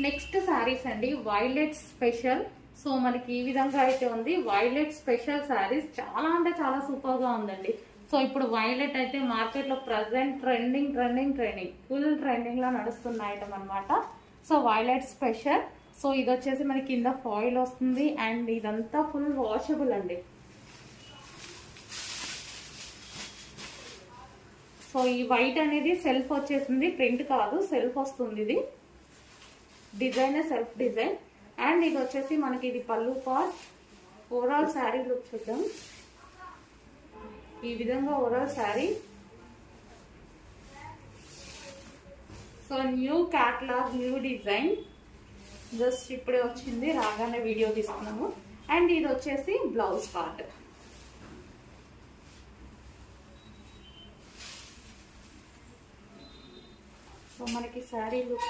Next saris అండి, violet special. So మనకి ఈ విధంగా అయితే ఉంది, వైలెట్ స్పెషల్ శారీస్. చాలా అంటే చాలా సూపర్ గా ఉందండి. సో ఇప్పుడు వైలెట్ అయితే మార్కెట్ లో ప్రజెంట్ ట్రెండింగ్ ఫుల్ ట్రెండింగ్ లో నడుస్తున్న ఐటమ్ అనమాట. So violet special. సో ఇది వచ్చేసి మనకి కింద ఫాయిల్ వస్తుంది అండ్ ఇదంతా ఫుల్ వాషబుల్ అండి. సో ఈ వైట్ అనేది సెల్ఫ్ వచ్చేసింది, ప్రింట్ కాదు, సెల్ఫ్ వస్తుంది. ఇది డిజైన్ సెల్ఫ్ డిజైన్. అండ్ ఇది వచ్చేసి మనకి ఇది పళ్ళు పార్ట్. ఓవరాల్ శారీ లుక్ చూద్దాం. ఈ విధంగా overall sari. So new catalogue, new design, just ఇప్పుడే వచ్చింది, రాగానే వీడియో తీసుకున్నాము. అండ్ ఇది వచ్చేసి బ్లౌజ్ పార్ట్. సో మనకి శారీ లుక్